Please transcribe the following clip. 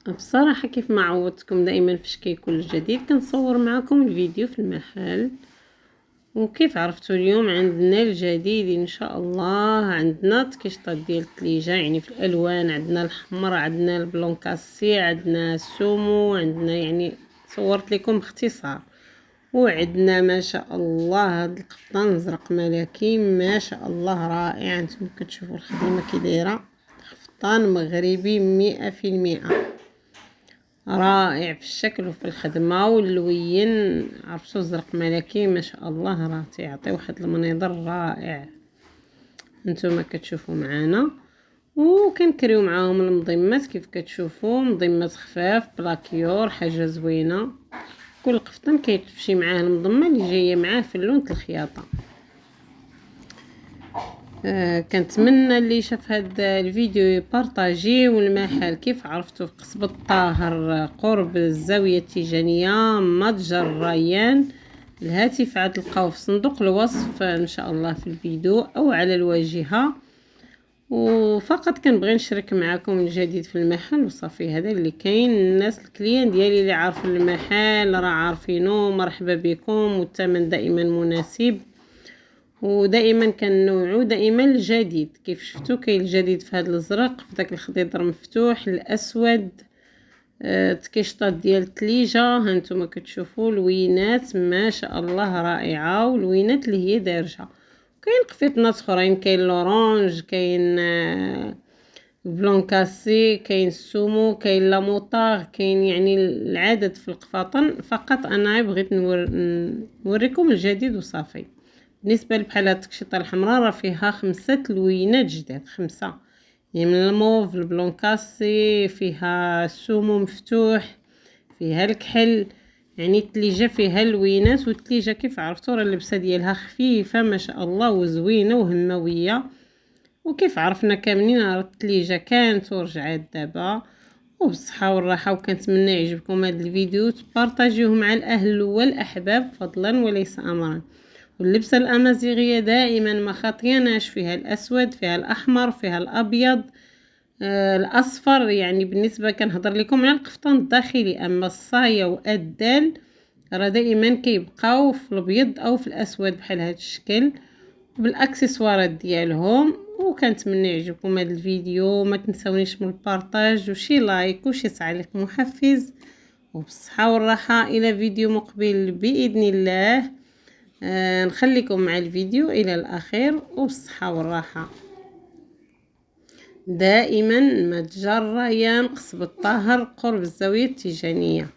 بصراحة كيف ما عودتكم دائما في شكل كل جديد كنصور معكم الفيديو في المحل. وكيف عرفتوا اليوم عندنا الجديد ان شاء الله. عندنا تكيشطات ديال الثليجة، يعني في الالوان عندنا الحمر، عندنا البلونكاسي، عندنا السومو، عندنا يعني صورت لكم باختصار. وعندنا ما شاء الله هاد القفطان ازرق ملكي ما شاء الله رائع. انتم كتشوفوا الخدمة كي دايره، قفطان مغربي 100%، رائع في الشكل وفي الخدمة واللوين. عرفتو زرق ملكي ما شاء الله، راه تيعطي واحد المنظر رائع. نتوما كتشوفوا معانا وكنكريو معاهم المضمات كيف كتشوفوا، مضمات خفاف بلاكيور، حاجه زوينه. كل قفطان كيمشي معاه المضمه اللي جايه معاه في اللون الخياطه. كنتمنى اللي شاف هذا الفيديو يبارطاجيه. والمحل كيف عرفتوا في قصبة طاهر قرب الزاوية التيجانية متجر ريان. الهاتف عاد تلقاوه في صندوق الوصف ان شاء الله في الفيديو او على الواجهة. وفقط كنبغي نشارك معكم الجديد في المحل وصافي. هذا اللي كاين. الناس الكليان ديالي اللي عارفين المحل راه عارفينه، مرحبا بكم. والثمن دائما مناسب، ودائما كنوعو دائما الجديد. كيف شفتوا كاين الجديد في هذا الازرق، في داك الخضيضر مفتوح، الاسود. تكيشطات ديال الثليجه هانتوما كتشوفوا لوينات ما شاء الله رائعه، ولوينات اللي هي دارجه. كاين قفيطنات اخرين، كاين لورانج، كاين بلونكاسي، كاين السومو، كاين لاموطاغ، كاين يعني العدد في القفاطن. فقط انا بغيت نوريكم الجديد وصافي. بالنسبه بحال هاد التكشيطه الحمراء راه فيها 5 لوينات جداد، 5 يعني من الموف البلونكاسي، فيها السومو مفتوح، فيها الكحل. يعني الثليجه فيها اللوينات. والثليجه كيف عرفتوا راه اللبسه ديالها خفيفه ما شاء الله وزوينه وهمويه. وكيف عرفنا كاملين راه الثليجه كانت ورجعات دابا. وبالصحه والراحه. وكنتمنى يعجبكم هذا الفيديو، تبارطاجيوه مع الاهل والاحباب فضلا وليس امرا. واللبسه الامازيغيه دائما ما خاطيناش، فيها الاسود، فيها الاحمر، فيها الابيض، الاصفر. يعني بالنسبه كنهضر لكم على القفطان الداخلي، اما الصايه والدال راه دائما كيبقاو في الابيض او في الاسود بحال هذا الشكل بالاكسسوارات ديالهم. وكنتمنى يعجبكم هذا الفيديو. ما تنسونيش من البارطاج وشي لايك وشي تعليق محفز. وبالصحه والراحه الى فيديو مقبل باذن الله. نخليكم مع الفيديو الى الاخير وبالصحه والراحه. دائما متجر ريان قصب الطاهر قرب الزاويه التيجانيه.